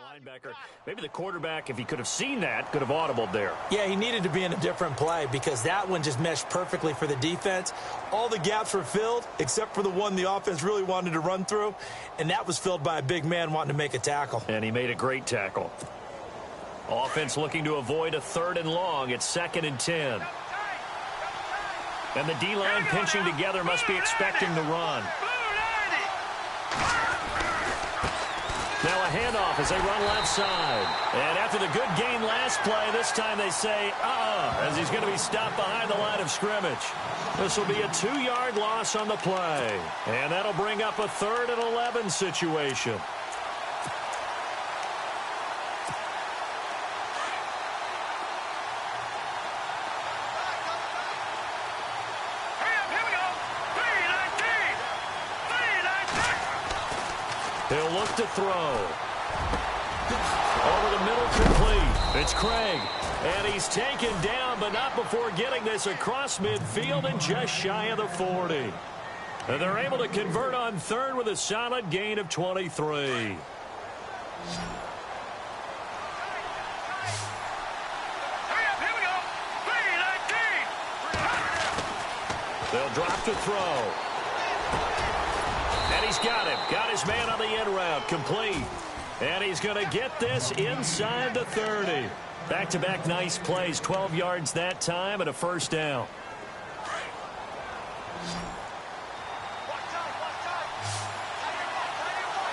linebacker. Maybe the quarterback, if he could have seen that, could have audibled there. Yeah, he needed to be in a different play because that one just meshed perfectly for the defense. All the gaps were filled except for the one the offense really wanted to run through, and that was filled by a big man wanting to make a tackle. And he made a great tackle. Offense looking to avoid a 3rd and long. It's 2nd and 10. And the D-line pinching together must be expecting the run. Now a handoff as they run left side. And after the good gain last play, this time they say, as he's going to be stopped behind the line of scrimmage. This will be a 2-yard loss on the play. And that'll bring up a 3rd and 11 situation. He'll look to throw. Over the middle, complete. It's Craig. And he's taken down, but not before getting this across midfield and just shy of the 40. And they're able to convert on 3rd with a solid gain of 23. They'll drop to throw. And he's got him. Got his man on the end route. Complete. And he's going to get this inside the 30. Back-to-back nice plays. 12 yards that time and a 1st down.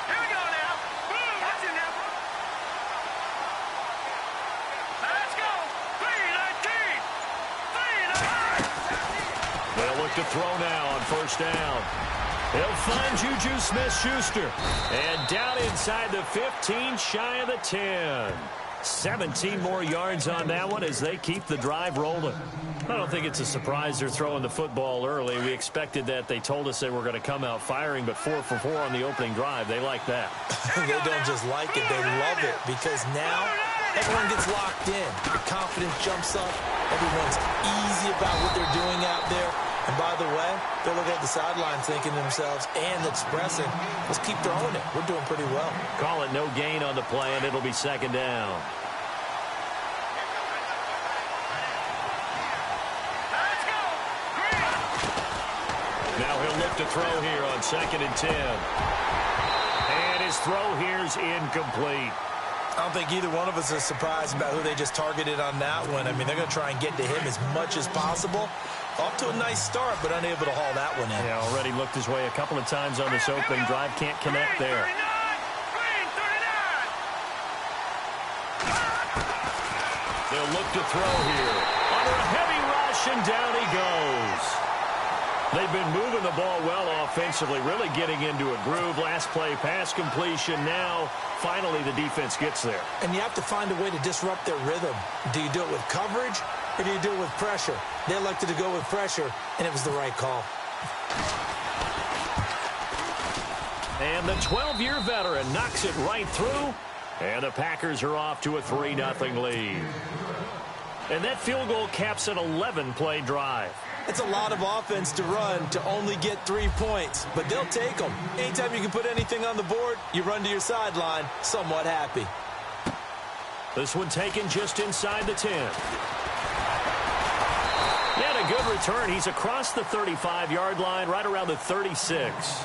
Here we go now. Boom. Watch it now. Let's go. 3-19. They'll look to throw now on 1st down. He'll find Juju Smith-Schuster. And down inside the 15, shy of the 10. 17 more yards on that one as they keep the drive rolling. I don't think it's a surprise they're throwing the football early. We expected that. They told us they were going to come out firing, but 4 for 4 on the opening drive. They like that. They don't just like it, they love it, because now everyone gets locked in. The confidence jumps up. Everyone's easy about what they're doing out there. And by the way, they're looking at the sidelines thinking to themselves and expressing, let's keep throwing it. We're doing pretty well. Call it no gain on the play, and it'll be 2nd down. Now he'll look to throw here on 2nd and 10. And his throw here's incomplete. I don't think either one of us is surprised about who they just targeted on that one. I mean, they're going to try and get to him as much as possible. Off to a nice start, but unable to haul that one in. Yeah, already looked his way a couple of times on this opening drive. Can't connect there. They'll look to throw here. Under a heavy rush, and down he goes. They've been moving the ball well offensively, really getting into a groove. Last play, pass completion. Now, finally, the defense gets there. And you have to find a way to disrupt their rhythm. Do you do it with coverage, or do you do it with pressure? They elected to go with pressure, and it was the right call. And the 12-year veteran knocks it right through, and the Packers are off to a 3-0 lead. And that field goal caps an 11-play drive. It's a lot of offense to run to only get 3 points, but they'll take them. Anytime you can put anything on the board, you run to your sideline somewhat happy. This one taken just inside the 10. Yet a good return. He's across the 35-yard line, right around the 36.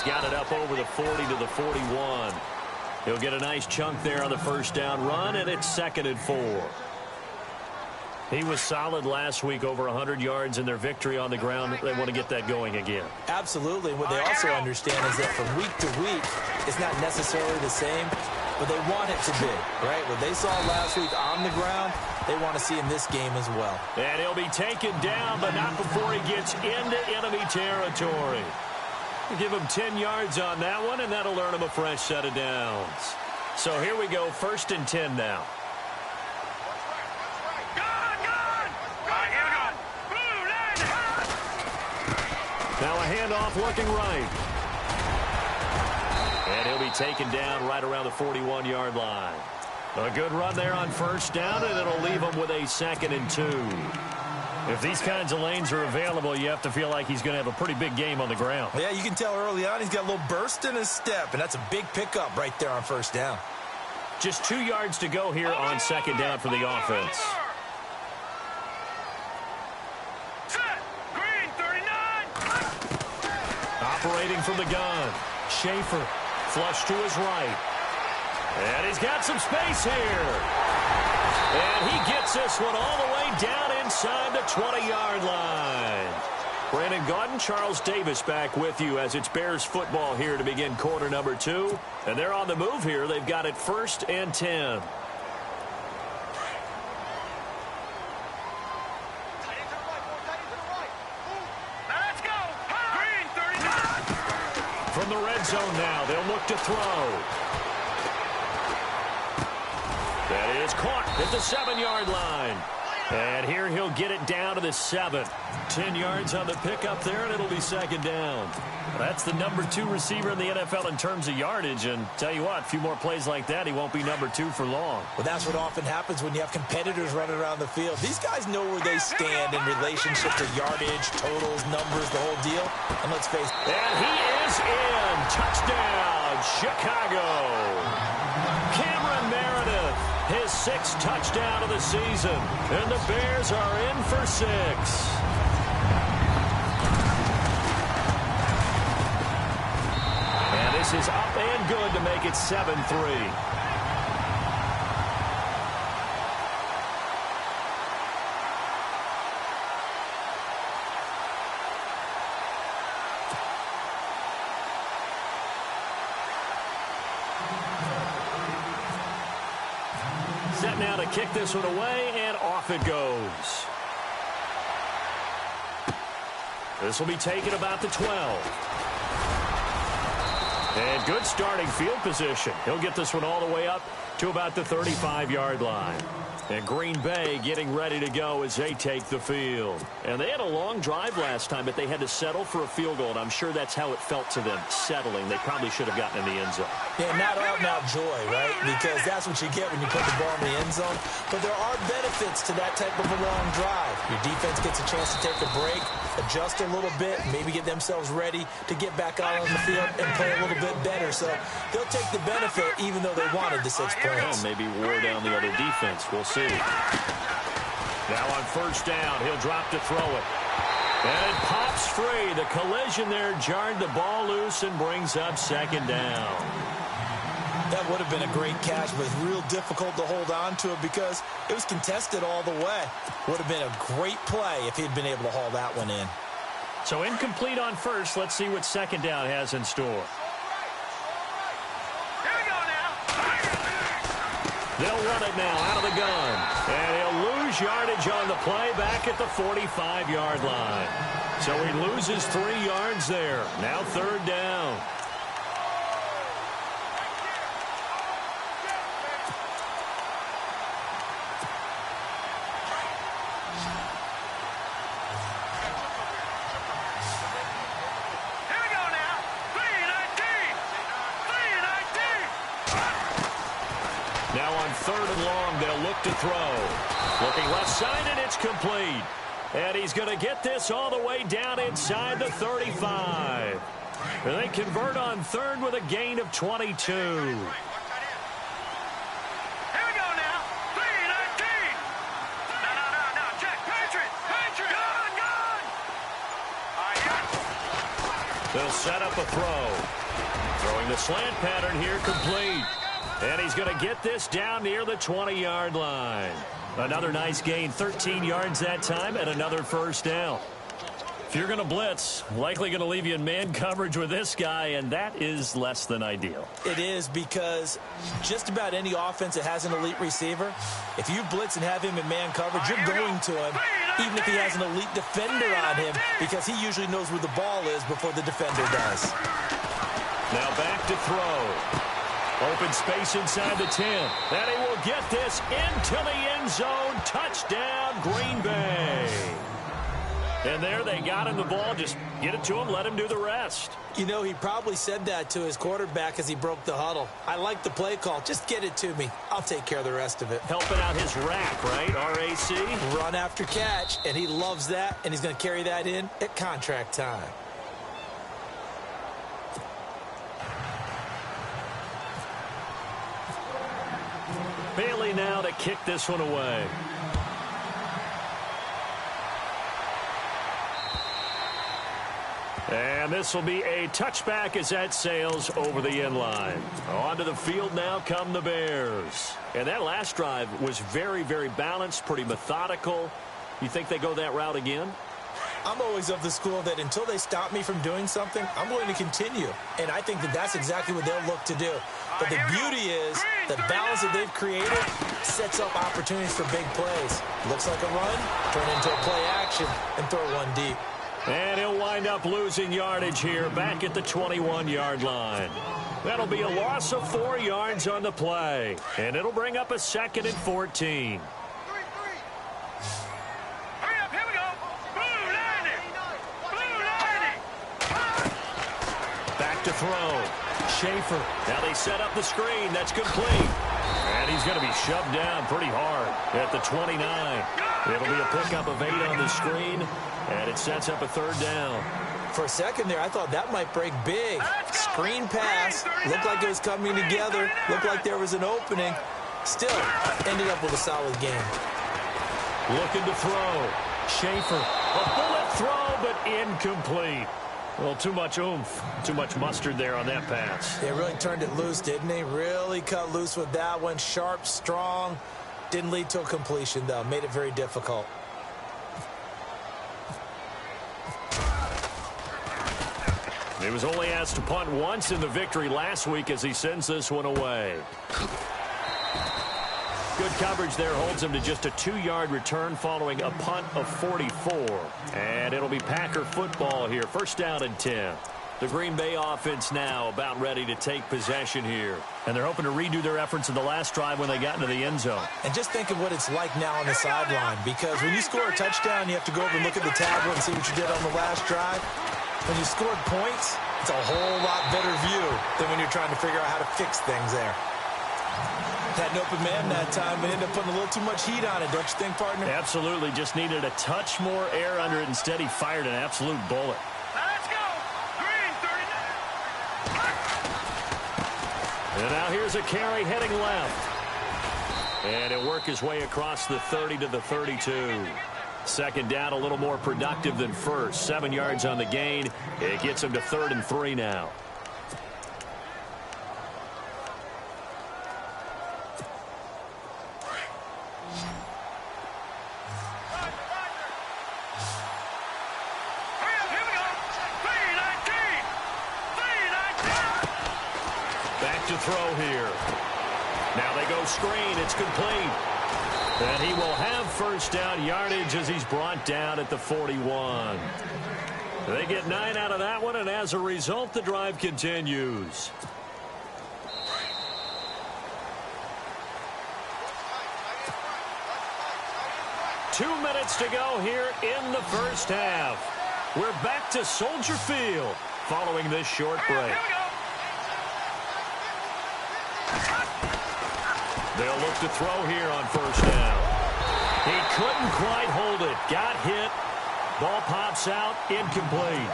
Got it up over the 40 to the 41. He'll get a nice chunk there on the 1st down run, and it's 2nd and 4. He was solid last week, over 100 yards in their victory on the ground. They want to get that going again. Absolutely. What they also understand is that from week to week, it's not necessarily the same, but they want it to be, right? What they saw last week on the ground, they want to see in this game as well. And he'll be taken down, but not before he gets into enemy territory. Give him 10 yards on that one, and that'll earn him a fresh set of downs. So here we go, 1st and 10 now. Now a handoff looking right. And he'll be taken down right around the 41-yard line. A good run there on first down, and it'll leave him with a 2nd and 2. If these kinds of lanes are available, you have to feel like he's going to have a pretty big game on the ground. Yeah, you can tell early on he's got a little burst in his step, and that's a big pickup right there on first down. Just 2 yards to go here on 2nd down for the offense. Set. Green, 39. Operating from the gun. Schaefer, flush to his right. And he's got some space here. And he gets this one all the way down inside the 20-yard line. Brandon Gaudin, Charles Davis back with you as it's Bears football here to begin quarter number 2. And they're on the move here. They've got it 1st and 10. Let's go. Green, 39. From the red zone now, they'll look to throw. That is caught at the 7-yard line. And here he'll get it down to the 7. 10 yards on the pickup there, and it'll be 2nd down. That's the number 2 receiver in the NFL in terms of yardage. And tell you what, a few more plays like that, he won't be number 2 for long. Well, that's what often happens when you have competitors running around the field. These guys know where they stand in relationship to yardage, totals, numbers, the whole deal. And let's face it. And he is in. Touchdown, Chicago. Cameron Meredith, his 6th touchdown of the season. And the Bears are in for 6. And this is up and good to make it 7-3. Set now to kick this one away, and off it goes. This will be taken about the 12. And good starting field position. He'll get this one all the way up to about the 35-yard line. And Green Bay getting ready to go as they take the field. And they had a long drive last time, but they had to settle for a field goal, and I'm sure that's how it felt to them, settling. They probably should have gotten in the end zone. Yeah, not out-and-out joy, right? Because that's what you get when you put the ball in the end zone. But there are benefits to that type of a long drive. Your defense gets a chance to take a break, adjust a little bit, maybe get themselves ready to get back out on the field and play a little bit better. So they'll take the benefit even though they wanted the 6 points. Well, maybe wore down the other defense. We'll see. Now on first down, he'll drop to throw it. And it pops free. The collision there jarred the ball loose and brings up 2nd down. That would have been a great catch, but it's real difficult to hold on to it because it was contested all the way. Would have been a great play if he'd been able to haul that one in. So incomplete on first. Let's see what 2nd down has in store. Here we go now. They'll run it now out of the gun. And he'll lose yardage on the play back at the 45-yard line. So he loses 3 yards there. Now 3rd down. Here we go now. 3-19. 3-19. Now on 3rd and long, they'll look to throw. Looking left side, and it's complete. And he's going to get this all the way down inside the 35. And they convert on 3rd with a gain of 22. Here we go now. 3-19. No. Check. Patriot. Gun. All right, here. They'll set up a throw. Throwing the slant pattern here, complete. And he's going to get this down near the 20-yard line. Another nice gain, 13 yards that time, and another 1st down. If you're going to blitz, likely going to leave you in man coverage with this guy, and that is less than ideal. It is because just about any offense that has an elite receiver, if you blitz and have him in man coverage, you're going to him, even if he has an elite defender on him, because he usually knows where the ball is before the defender does. Now back to throw. Open space inside the 10. And he will get this into the end zone. Touchdown, Green Bay. And there they got him the ball. Just get it to him, let him do the rest. You know, he probably said that to his quarterback as he broke the huddle. I like the play call. Just get it to me. I'll take care of the rest of it. Helping out his rack, right? RAC? Run after catch, and he loves that, and he's going to carry that in at contract time. Bailey now to kick this one away. And this will be a touchback as that sails over the end line. Onto the field now come the Bears. And that last drive was very, very balanced, pretty methodical. You think they go that route again? I'm always of the school that until they stop me from doing something, I'm going to continue. And I think that that's exactly what they'll look to do. But the beauty is the balance that they've created sets up opportunities for big plays. Looks like a run, turn into a play action, and throw one deep. And he'll wind up losing yardage here back at the 21-yard line. That'll be a loss of 4 yards on the play. And it'll bring up a 2nd and 14. Back to throw. Schaefer. Now they set up the screen. That's complete. And he's going to be shoved down pretty hard at the 29. It'll be a pickup of 8 on the screen. And it sets up a 3rd down. For a second there, I thought that might break big. Screen pass. Looked like it was coming together. Looked like there was an opening. Still, ended up with a solid game. Looking to throw. Schaefer. A bullet throw, but incomplete. Well, too much oomph. Too much mustard there on that pass. They really turned it loose, didn't they? Really cut loose with that one. Sharp, strong. Didn't lead to a completion, though. Made it very difficult. He was only asked to punt once in the victory last week as he sends this one away. Good coverage there holds him to just a 2-yard return following a punt of 44. And it'll be Packer football here. 1st down and 10. The Green Bay offense now about ready to take possession here. And they're hoping to redo their efforts in the last drive when they got into the end zone. And just think of what it's like now on the sideline. Because when you score a touchdown, you have to go over and look at the tablet and see what you did on the last drive. When you scored points, it's a whole lot better view than when you're trying to figure out how to fix things there. Had an open man that time, but ended up putting a little too much heat on it, don't you think, partner? Absolutely. Just needed a touch more air under it. Instead, he fired an absolute bullet. Let's go. Green 39. And now here's a carry heading left. And he'll work his way across the 30 to the 32. 2nd down, a little more productive than first. 7 yards on the gain. It gets him to 3rd and 3 now. Back to throw here. Now they go screen. It's complete. And he will have 1st down yardage as he's brought down at the 41. They get 9 out of that one, and as a result, the drive continues. Two minutes to go here in the 1st half. We're back to Soldier Field following this short break. They'll look to throw here on 1st down. He couldn't quite hold it. Got hit. Ball pops out. Incomplete.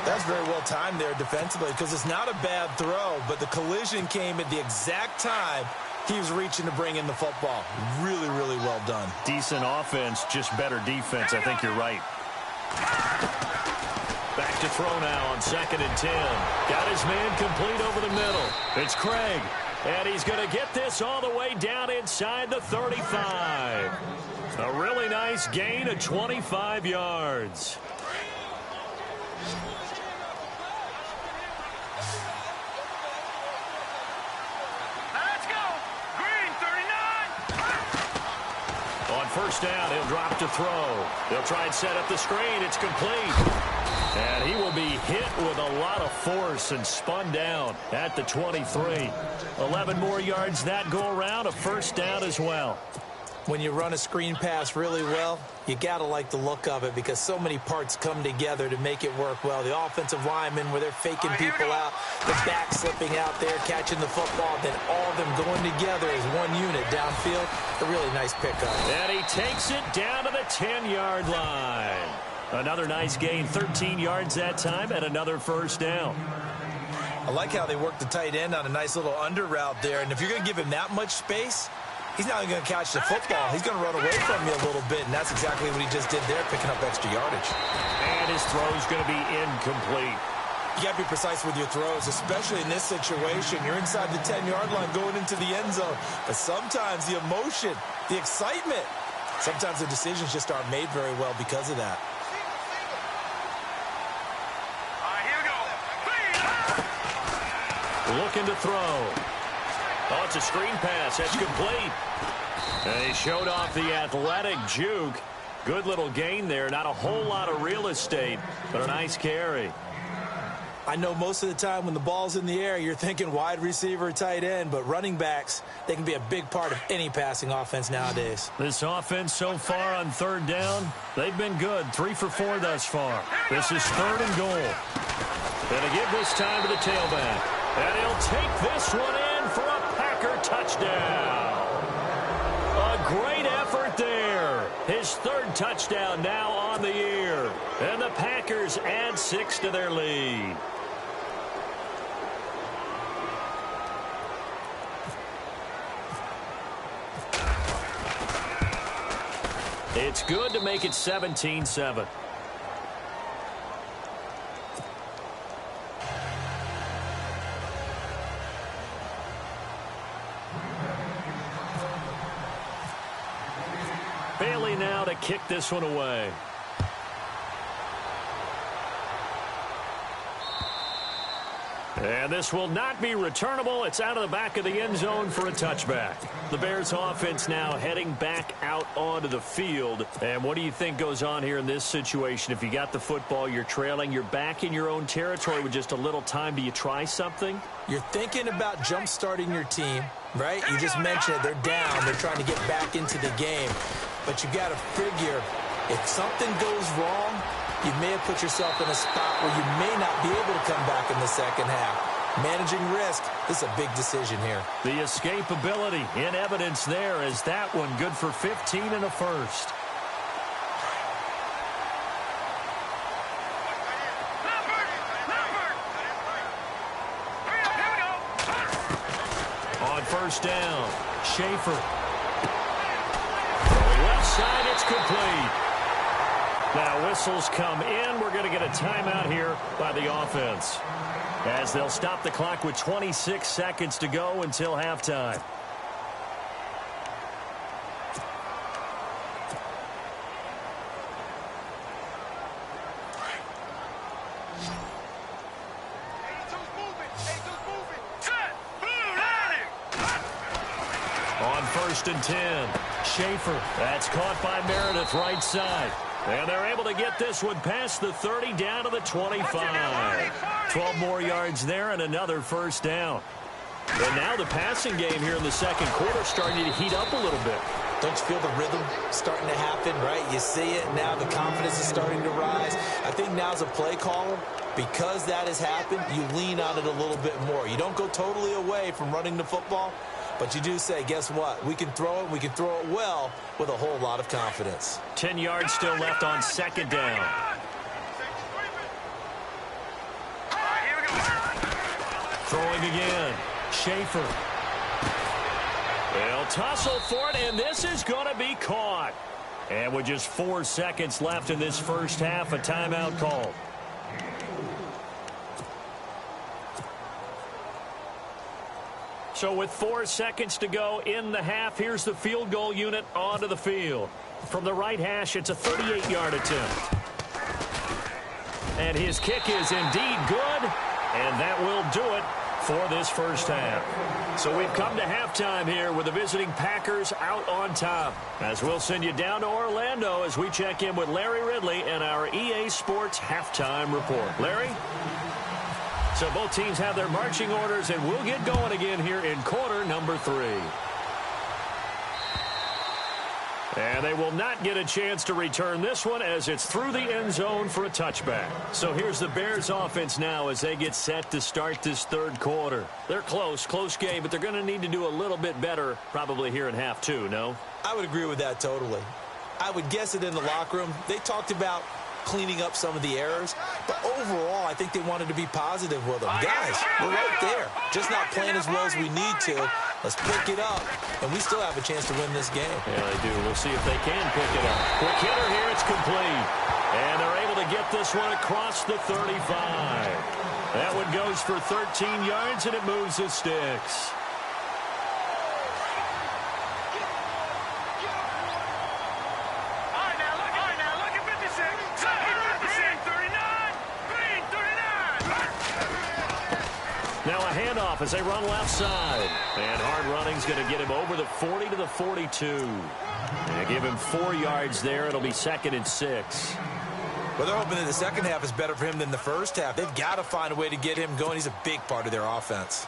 That's very well timed there defensively because it's not a bad throw, but the collision came at the exact time he was reaching to bring in the football. Really, really well done. Decent offense, just better defense. I think you're right. Back to throw now on 2nd and 10. Got his man complete over the middle. It's Craig. And he's going to get this all the way down inside the 35. A really nice gain of 25 yards. Let's go. Green 39. On 1st down, he'll drop to throw. They'll try and set up the screen. It's complete. And he will be hit with a lot of force and spun down at the 23. 11 more yards that go around, a 1st down as well. When you run a screen pass really well, you got to like the look of it because so many parts come together to make it work well. The offensive linemen, where they're faking people out, the back slipping out there, catching the football, then all of them going together as one unit downfield. A really nice pickup. And he takes it down to the 10-yard line. Another nice gain, 13 yards that time, and another first down. I like how they work the tight end on a nice little under route there, and if you're going to give him that much space, he's not going to catch the football. He's going to run away from you a little bit, and that's exactly what he just did there, picking up extra yardage. And his throw's going to be incomplete. You got to be precise with your throws, especially in this situation. You're inside the 10-yard line going into the end zone. But sometimes the emotion, the excitement, sometimes the decisions just aren't made very well because of that. Looking to throw. Oh, it's a screen pass. That's complete. And he showed off the athletic juke. Good little gain there. Not a whole lot of real estate, but a nice carry. I know most of the time when the ball's in the air, you're thinking wide receiver, tight end, but running backs, they can be a big part of any passing offense nowadays. This offense so far on third down, they've been good. 3 for 4 thus far. This is 3rd and goal. Gonna give this time to the tailback. And he'll take this one in for a Packer touchdown. A great effort there. His 3rd touchdown now on the year. And the Packers add 6 to their lead. It's good to make it 17-7. Bailey now to kick this one away. And this will not be returnable. It's out of the back of the end zone for a touchback. The Bears offense now heading back out onto the field. And what do you think goes on here in this situation? If you got the football, you're trailing, you're back in your own territory with just a little time. Do you try something? You're thinking about jump-starting your team, right? You just mentioned it. They're down. They're trying to get back into the game. But you got to figure if something goes wrong, you may have put yourself in a spot where you may not be able to come back in the second half. Managing risk, this is a big decision here. The escapability in evidence there as that one good for 15 and a first. On first down, Schaefer. On the left side, it's complete. Now whistles come in. We're going to get a timeout here by the offense, as they'll stop the clock with 26 seconds to go until halftime. On 1st and 10, Schaefer. That's caught by Meredith, right side. And they're able to get this one past the 30 down to the 25. 12 more yards there and another first down. And now the passing game here in the second quarter starting to heat up a little bit. Don't you feel the rhythm starting to happen, right? You see it now. The confidence is starting to rise. I think now's a play caller. Because that has happened, you lean on it a little bit more. You don't go totally away from running the football, but you do say, guess what? We can throw it. We can throw it well with a whole lot of confidence. 10 yards still left on second down. Throwing again. Schaefer. They'll tussle for it, and this is going to be caught. And with just 4 seconds left in this first half, a timeout called. So with 4 seconds to go in the half, here's the field goal unit onto the field. From the right hash, it's a 38-yard attempt. And his kick is indeed good, and that will do it for this first half. So we've come to halftime here with the visiting Packers out on top. As we'll send you down to Orlando as we check in with Larry Ridley and our EA Sports halftime report. Larry? So both teams have their marching orders, and we'll get going again here in quarter number 3. And they will not get a chance to return this one as it's through the end zone for a touchback. So here's the Bears offense now as they get set to start this third quarter. They're close game, but they're going to need to do a little bit better probably here in half two, no? I would agree with that totally. I would guess it in the locker room. They talked about cleaning up some of the errors, but overall, I think they wanted to be positive with them. Guys, we're right there. Just not playing as well as we need to. Let's pick it up, and we still have a chance to win this game. Yeah, they do. We'll see if they can pick it up. Quick hitter here. It's complete. And they're able to get this one across the 35. That one goes for 13 yards, and it moves the sticks. Now a handoff as they run left side. And hard running's going to get him over the 40 to the 42. And give him 4 yards there. It'll be 2nd and 6. Well, they're hoping that the second half is better for him than the first half. They've got to find a way to get him going. He's a big part of their offense.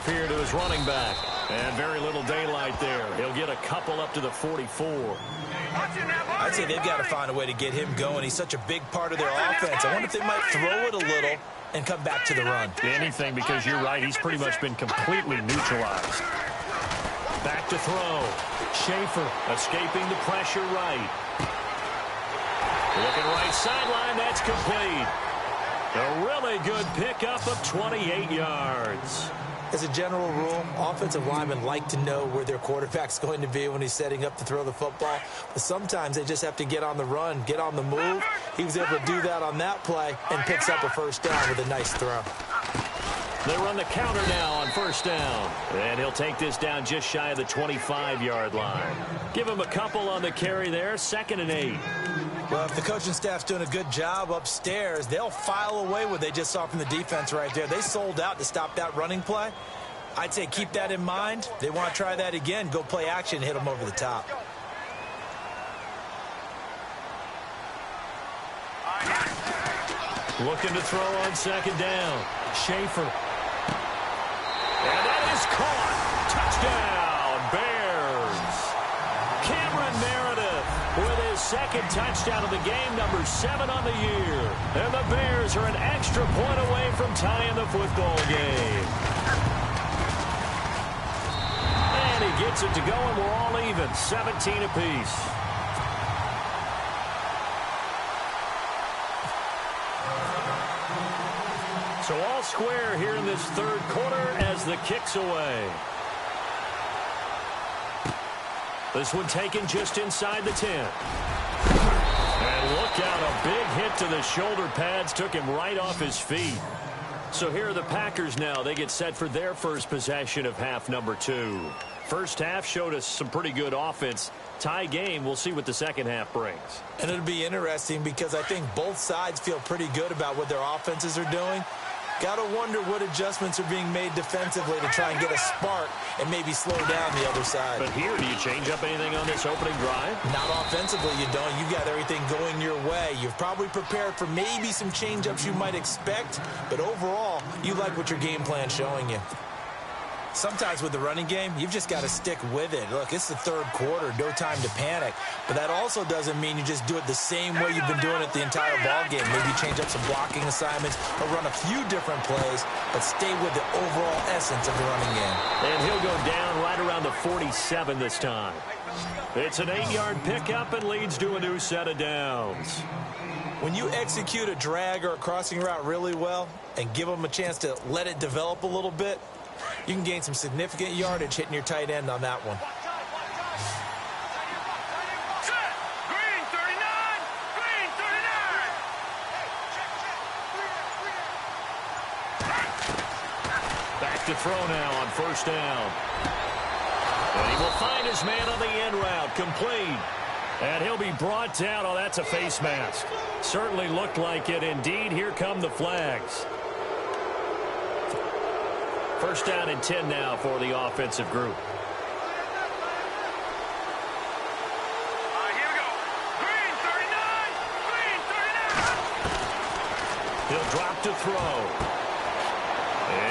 Here to his running back. And very little daylight there. He'll get a couple up to the 44. I'd say they've got to find a way to get him going. He's such a big part of their offense. I wonder if they might throw it a little and come back to the run. Anything, because you're right. He's pretty much been completely neutralized. Back to throw. Schaefer escaping the pressure right. Looking right sideline. That's complete. A really good pickup of 28 yards. As a general rule, offensive linemen like to know where their quarterback's going to be when he's setting up to throw the football. But sometimes they just have to get on the run, get on the move. He was able to do that on that play and picks up a first down with a nice throw. They run the counter now on first down. And he'll take this down just shy of the 25-yard line. Give him a couple on the carry there, 2nd and 8. Well, if the coaching staff's doing a good job upstairs, they'll file away what they just saw from the defense right there. They sold out to stop that running play. I'd say keep that in mind. They want to try that again. Go play action, hit them over the top. Looking to throw on 2nd down. Schaefer. And that is caught. Touchdown, Bears. Cameron Meredith with his 2nd touchdown of the game, number 7 on the year. And the Bears are an extra point away from tying the football game. And he gets it to go, and we're all even, 17 apiece. So all square here in this third quarter as the kick's away. This one taken just inside the 10. And look out, a big hit to the shoulder pads took him right off his feet. So here are the Packers now. They get set for their first possession of half number 2. First half showed us some pretty good offense. Tie game, we'll see what the second half brings. And it'll be interesting because I think both sides feel pretty good about what their offenses are doing. Got to wonder what adjustments are being made defensively to try and get a spark and maybe slow down the other side. But here, do you change up anything on this opening drive? Not offensively, you don't. You've got everything going your way. You've probably prepared for maybe some change-ups you might expect, but overall, you like what your game plan's showing you. Sometimes with the running game, you've just got to stick with it. Look, it's the third quarter, no time to panic. But that also doesn't mean you just do it the same way you've been doing it the entire ball game. Maybe change up some blocking assignments or run a few different plays, but stay with the overall essence of the running game. And he'll go down right around the 47 this time. It's an 8-yard pickup and leads to a new set of downs. When you execute a drag or a crossing route really well and give them a chance to let it develop a little bit, you can gain some significant yardage hitting your tight end on that one. Green 39! Green 39! Back to throw now on first down. And he will find his man on the end route, complete. And he'll be brought down. Oh, that's a face mask. Certainly looked like it. Indeed, here come the flags. First down and 10 now for the offensive group. Here we go. Green 39. Green 39. He'll drop to throw.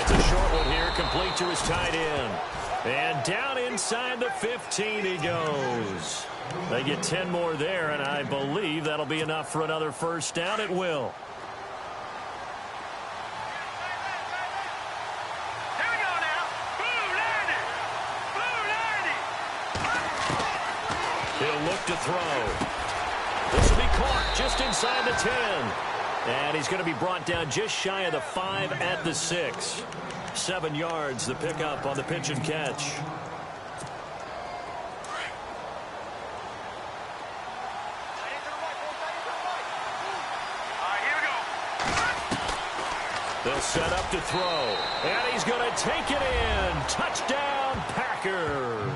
It's a short one here, complete to his tight end. And down inside the 15 he goes. They get 10 more there, and I believe that'll be enough for another first down. It will. Here we go now. Blue 90. Blue 90. He'll look to throw. This will be caught just inside the 10. And he's going to be brought down just shy of the 5 at the 6. 7 yards, the pickup on the pitch and catch. Here we go. They'll set up to throw. And he's going to take it in. Touchdown, Packers.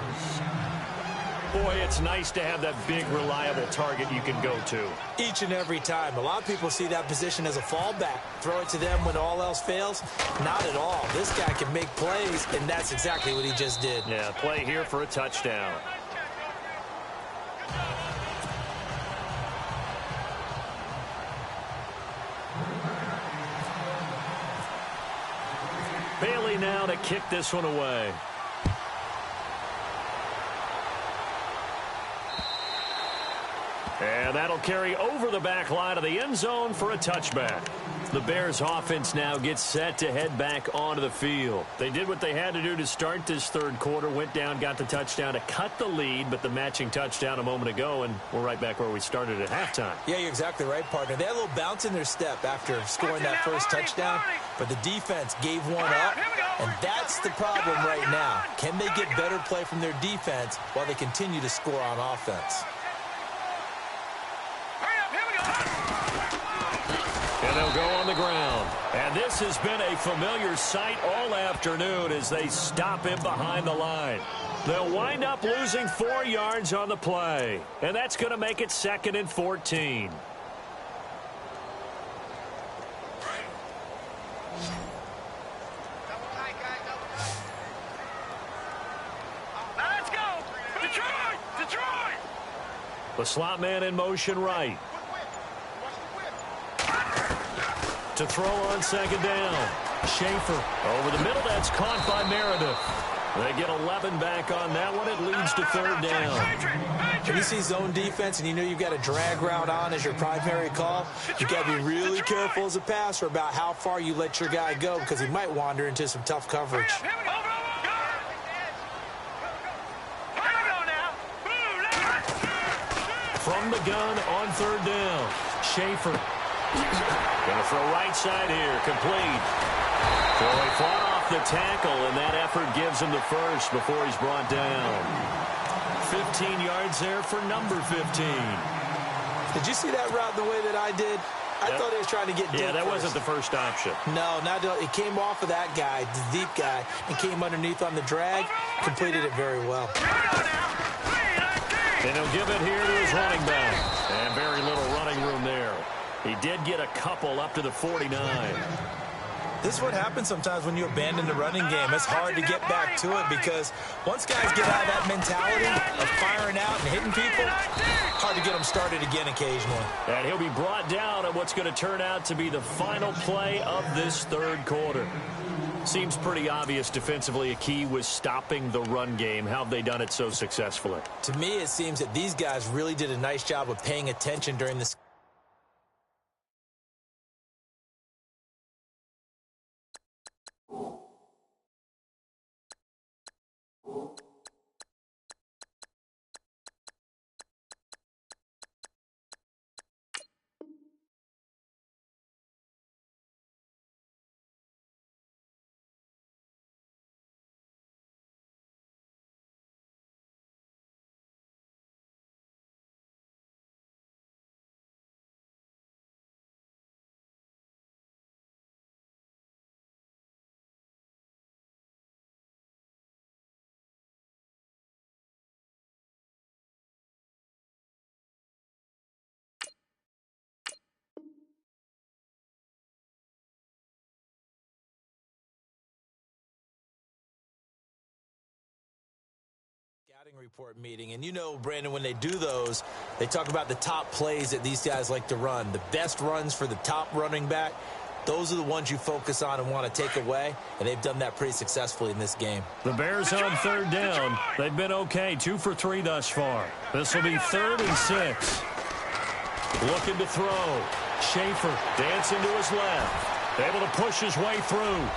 Boy, it's nice to have that big, reliable target you can go to. Each and every time. A lot of people see that position as a fallback. Throw it to them when all else fails. Not at all. This guy can make plays, and that's exactly what he just did. Yeah, play here for a touchdown. Bailey now to kick this one away. And that'll carry over the back line of the end zone for a touchback. The Bears offense now gets set to head back onto the field. They did what they had to do to start this third quarter, went down, got the touchdown to cut the lead, but the matching touchdown a moment ago, and we're right back where we started at halftime. Yeah, you're exactly right, partner. They had a little bounce in their step after scoring that first touchdown, but the defense gave one up, and that's the problem right now. Can they get better play from their defense while they continue to score on offense? And they'll go on the ground. And this has been a familiar sight all afternoon as they stop him behind the line. They'll wind up losing 4 yards on the play. And that's going to make it 2nd and 14. Now let's go. Detroit. Detroit. The slot man in motion right. To throw on 2nd down. Schaefer over the middle. That's caught by Meredith. They get 11 back on that one. It leads to 3rd down. When you see zone defense and you know you've got a drag route on as your primary call, you've got to be really careful as a passer about how far you let your guy go because he might wander into some tough coverage. From the gun on 3rd down. Schaefer. Going to throw right side here. Complete. So he fought off the tackle, and that effort gives him the first before he's brought down. 15 yards there for number 15. Did you see that route the way that I did? I thought he was trying to get deep. Yeah, that first. wasn't the first option. No, it came off of that guy, the deep guy, and came underneath on the drag. Completed it very well. And he'll give it here to his running back. And very little running room there. He did get a couple up to the 49. This is what happens sometimes when you abandon the running game. It's hard to get back to it because once guys get out of that mentality of firing out and hitting people, hard to get them started again occasionally. And he'll be brought down at what's going to turn out to be the final play of this third quarter. Seems pretty obvious defensively a key was stopping the run game. How have they done it so successfully? To me, it seems that these guys really did a nice job of paying attention during this scouting report meeting. And you know, Brandon, when they do those, they talk about the top plays that these guys like to run. The best runs for the top running back, those are the ones you focus on and want to take away, and they've done that pretty successfully in this game. The Bears on third down. They've been okay, 2 for 3 thus far. This will be 3rd and 6. Looking to throw. Schaefer dancing to his left. Able to push his way through.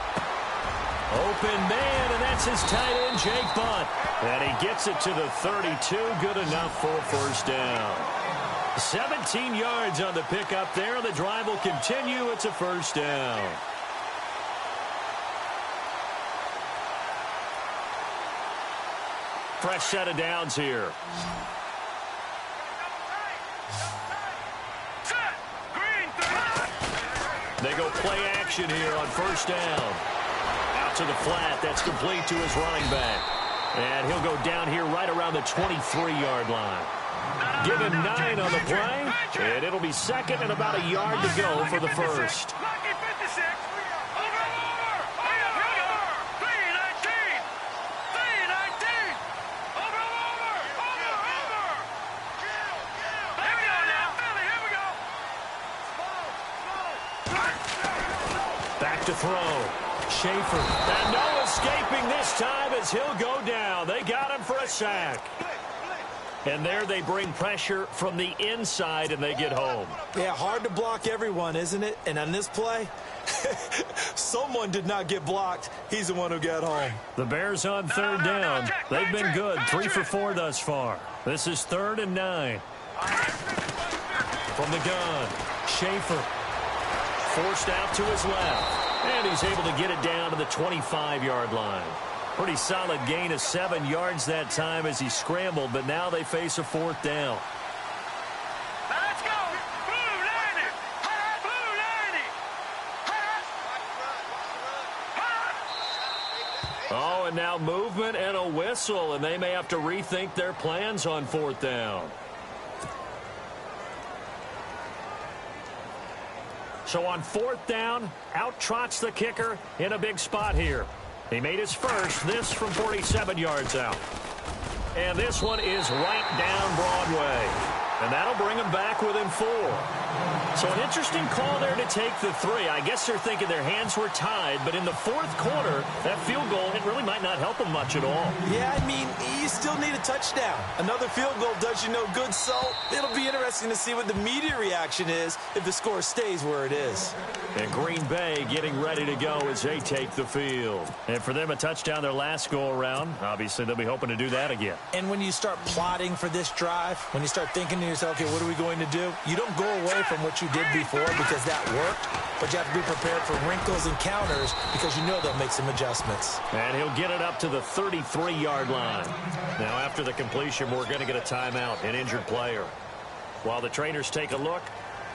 Open man, and that's his tight end, Jake Butt. And he gets it to the 32. Good enough for a first down. 17 yards on the pickup there, and the drive will continue. It's a first down. Fresh set of downs here. They go play action here on first down. Out to the flat. That's complete to his running back. And he'll go down here right around the 23-yard line. Give him 9 on the play, and it'll be 2nd and about a yard to go for the first. Back to throw. Schaefer. And no escaping this time as he'll go down. They got him for a sack. And there they bring pressure from the inside, and they get home. Yeah, hard to block everyone, isn't it? And on this play, someone did not get blocked. He's the one who got home. The Bears on third down. They've been good, 3 for 4 thus far. This is 3rd and 9. From the gun, Schaefer. Forced out to his left. And he's able to get it down to the 25-yard line. Pretty solid gain of 7 yards that time as he scrambled, but now they face a 4th down. Let's go! Blue 90! Blue 90! Oh, and now movement and a whistle, and they may have to rethink their plans on 4th down. So on 4th down, out trots the kicker in a big spot here. He made his first, this from 47 yards out. And this one is right down Broadway. And that'll bring him back within 4. So an interesting call there to take the 3. I guess they're thinking their hands were tied, but in the 4th quarter, that field goal, it really might not help them much at all. Yeah, I mean, you still need a touchdown. Another field goal does you no good, so it'll be interesting to see what the media reaction is if the score stays where it is. And Green Bay getting ready to go as they take the field. And for them, a touchdown their last go-around. Obviously, they'll be hoping to do that again. And when you start plotting for this drive, when you start thinking to yourself, okay, what are we going to do? You don't go away from what you did before because that worked, but you have to be prepared for wrinkles and counters because you know they'll make some adjustments. And he'll get it up to the 33-yard line. Now, after the completion, we're going to get a timeout, an injured player. While the trainers take a look,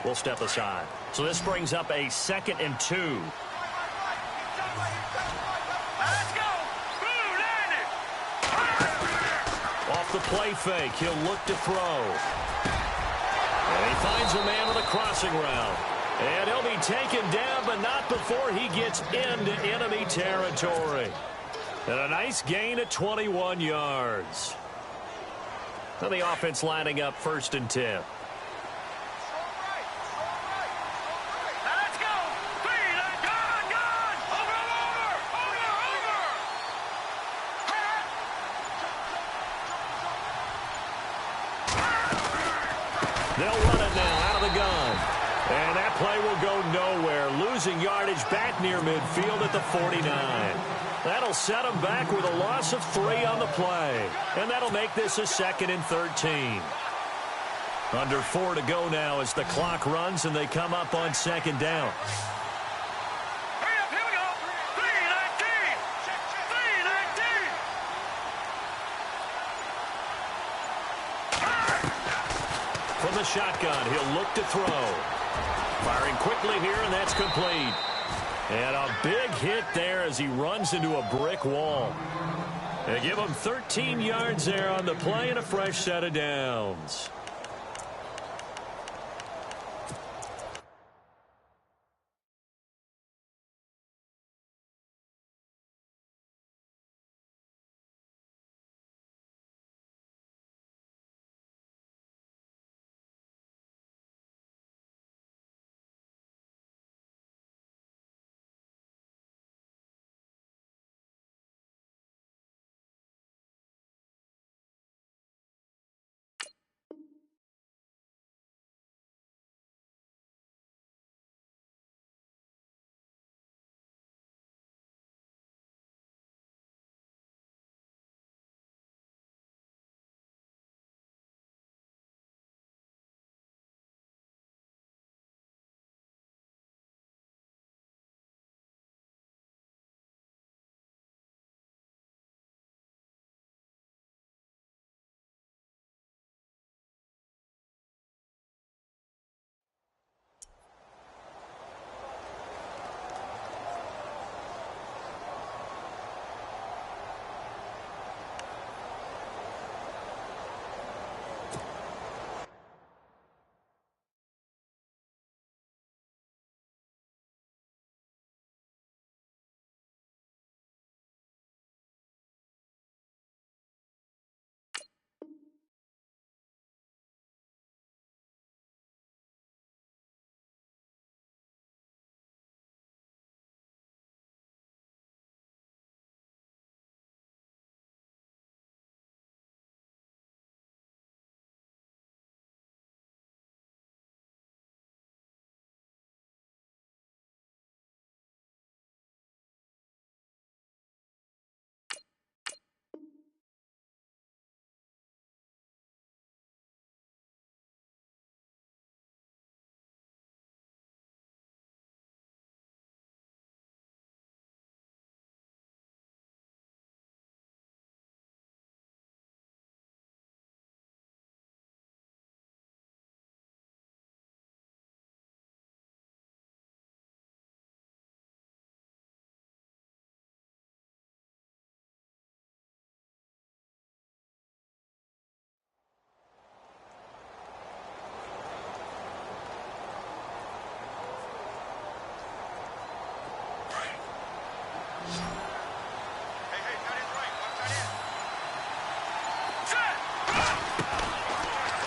we'll step aside. So this brings up a 2nd and 2. Let's go! Blue 90! Off the play fake, he'll look to throw. And he finds a man on the crossing route. And he'll be taken down, but not before he gets into enemy territory. And a nice gain of 21 yards. So the offense lining up 1st and 10. Let's go! Green, gone! Over! They'll run it now out of the gun. And that play will go nowhere. Losing yardage back near midfield at the 49. That'll set them back with a loss of 3 on the play. And that'll make this a 2nd and 13. Under 4 to go now as the clock runs and they come up on 2nd down. Hurry up, here we go! 319! 319! From the shotgun, he'll look to throw. Firing quickly here, and that's complete. And a big hit there as he runs into a brick wall. They give him 13 yards there on the play and a fresh set of downs.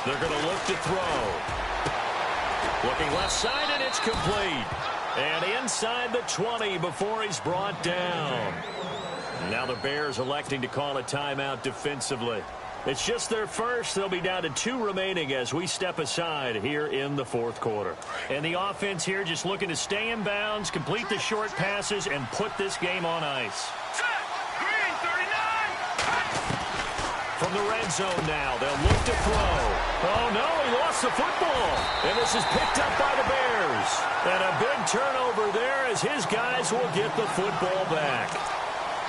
They're going to look to throw. Looking left side, and it's complete. And inside the 20 before he's brought down. Now the Bears electing to call a timeout defensively. It's just their first. They'll be down to 2 remaining as we step aside here in the fourth quarter. And the offense here just looking to stay in bounds, complete the short passes, and put this game on ice. Set. Green, 39. From the red zone now, they'll look to throw. Oh, no, he lost the football. And this is picked up by the Bears. And a big turnover there as his guys will get the football back.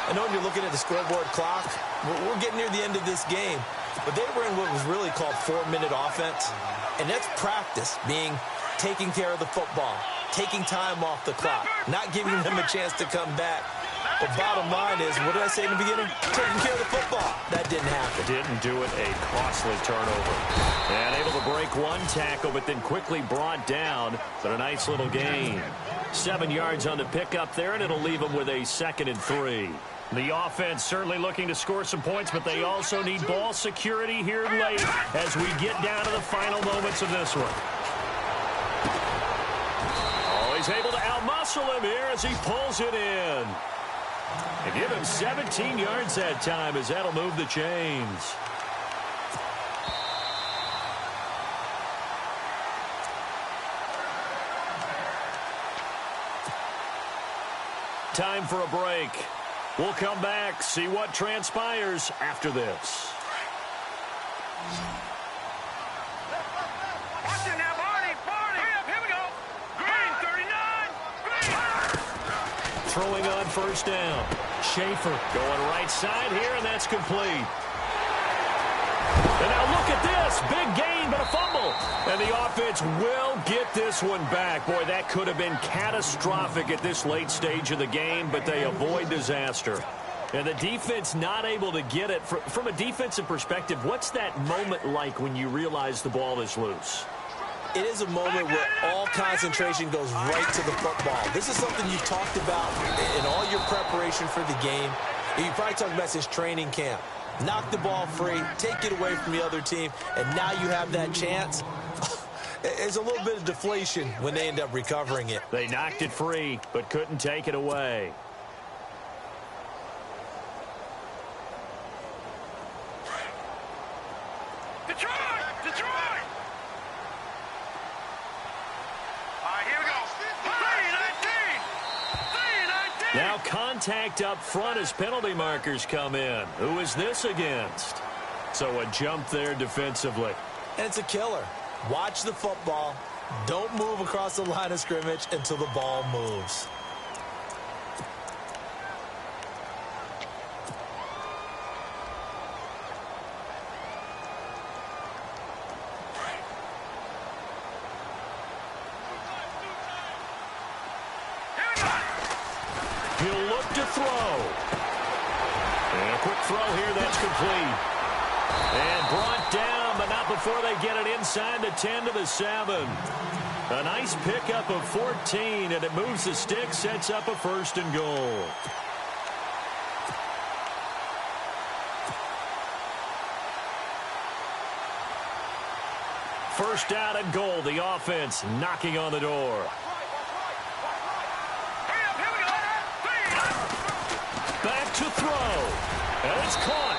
I know when you're looking at the scoreboard clock, we're getting near the end of this game. But they were in what was really called 4-minute offense. And that's practice, meaning taking care of the football, taking time off the clock, not giving them a chance to come back. But bottom line is, what did I say in the beginning? Taking care of the football. That didn't happen. Didn't do it. A costly turnover. And able to break one tackle, but then quickly brought down. But a nice little gain. 7 yards on the pickup there, and it'll leave them with a 2nd and 3. The offense certainly looking to score some points, but they also need ball security here late as we get down to the final moments of this one. Oh, he's able to outmuscle him here as he pulls it in. And give him 17 yards that time as that'll move the chains. Time for a break. We'll come back, see what transpires after this. Watch it now, Barney. Hurry up, here we go. Green, 39. Green. Throwing on first down. Schaefer going right side here, and that's complete. And now look at this. Big gain, but a fumble. And the offense will get this one back. Boy, that could have been catastrophic at this late stage of the game, but they avoid disaster. And the defense not able to get it. From a defensive perspective, what's that moment like when you realize the ball is loose? It is a moment where all concentration goes right to the football. This is something you talked about in all your preparation for the game. You probably talked about since training camp. Knock the ball free, take it away from the other team, and now you have that chance. It's a little bit of deflation when they end up recovering it. They knocked it free, but couldn't take it away. Detroit! Detroit! All right, here we go. 3-19. Now contact up front as penalty markers come in. Who is this against? So a jump there defensively. And it's a killer. Watch the football. Don't move across the line of scrimmage until the ball moves. He'll look to throw. And a quick throw here, that's complete. And brought down, but not before they get it inside the 10 to the 7. A nice pickup of 14, and it moves the stick, sets up a 1st and goal. First down and goal, the offense knocking on the door. Back to throw. And it's caught.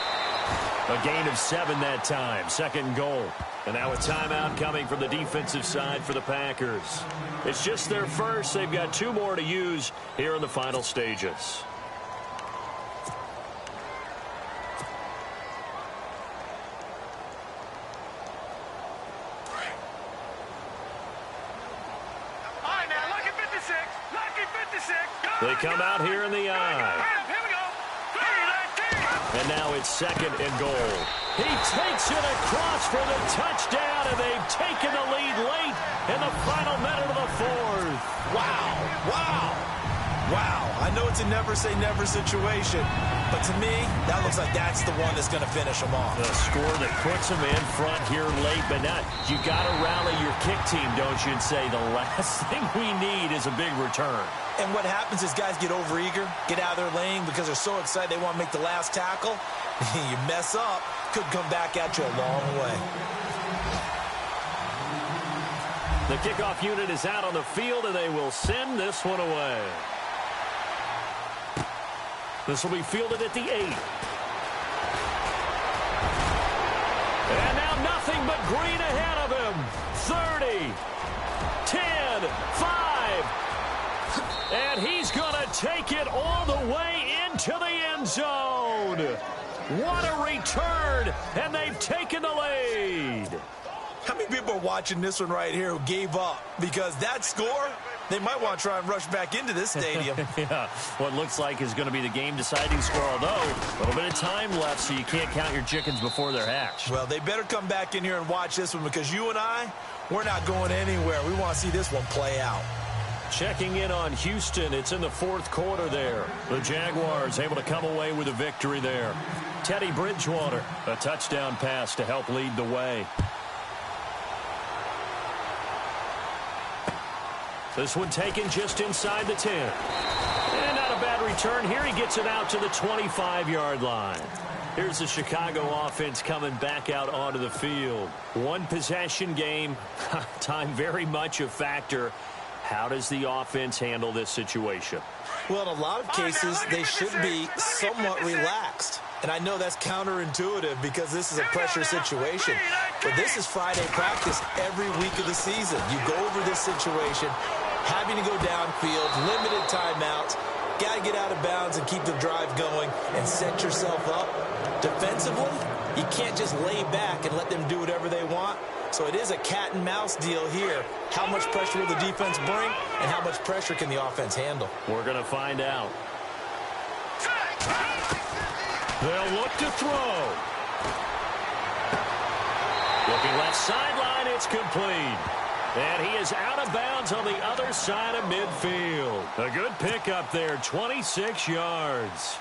A gain of 7 that time. 2nd goal. And now a timeout coming from the defensive side for the Packers. It's just their first. They've got 2 more to use here in the final stages. All right, now, lucky 56. Lucky 56. They come out here in the eye. Here we go. 3-19. And now it's 2nd and goal. He takes it across for the touchdown, and they've taken the lead late in the final minute of the 4th. Wow. Wow. Wow. I know it's a never-say-never situation, but to me, that looks like that's the one that's going to finish them off. The score that puts them in front here late, but not. You got to rally your kick team, don't you, and say the last thing we need is a big return. And what happens is guys get overeager, get out of their lane because they're so excited they want to make the last tackle. You mess up, could come back at you a long way. The kickoff unit is out on the field, and they will send this one away. This will be fielded at the 8. And now nothing but green ahead of him. 30, 10, 5. And he's going to take it all the way into the end zone. What a return, and they've taken the lead. How many people are watching this one right here who gave up? Because that score, they might want to try and rush back into this stadium. Yeah, what looks like is going to be the game-deciding score, although a little bit of time left, so you can't count your chickens before they're hatched. Well, they better come back in here and watch this one, because you and I, we're not going anywhere. We want to see this one play out. Checking in on Houston, it's in the fourth quarter there. The Jaguars able to come away with a victory there. Teddy Bridgewater, a touchdown pass to help lead the way. This one taken just inside the 10. And not a bad return here. He gets it out to the 25-yard line. Here's the Chicago offense coming back out onto the field. One possession game. Time very much a factor. How does the offense handle this situation? Well, in a lot of cases, they should be somewhat relaxed. And I know that's counterintuitive because this is a pressure situation. But this is Friday practice every week of the season. You go over this situation, having to go downfield, limited timeouts, got to get out of bounds and keep the drive going and set yourself up. Defensively, you can't just lay back and let them do whatever they want. So it is a cat and mouse deal here. How much pressure will the defense bring, and how much pressure can the offense handle? We're going to find out. They'll look to throw. Looking left sideline, it's complete. And he is out of bounds on the other side of midfield. A good pickup there, 26 yards.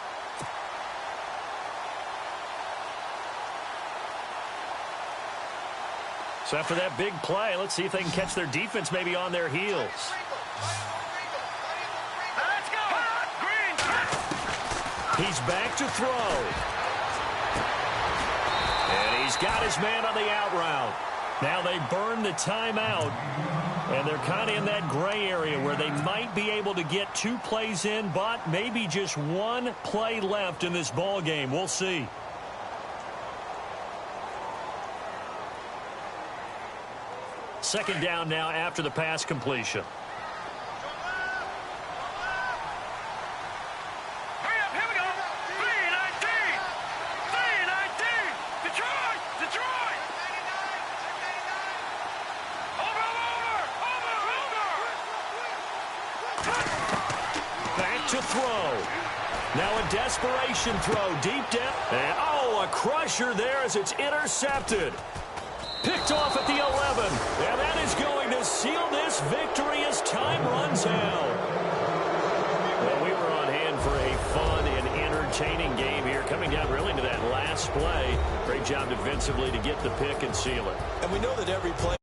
So after that big play, let's see if they can catch their defense maybe on their heels. Let's go. Green. He's back to throw. And he's got his man on the out route. Now they burn the timeout. And they're kind of in that gray area where they might be able to get 2 plays in, but maybe just 1 play left in this ball game. We'll see. Second down now after the pass completion. Hurry up, here we go. 319. 319. Detroit. Detroit. Over. Back to throw. Now a desperation throw deep down. And oh, a crusher there as it's intercepted. Picked off at the 11. And that is going to seal this victory as time runs out. Well, we were on hand for a fun and entertaining game here. Coming down really to that last play. Great job defensively to get the pick and seal it. And we know that every play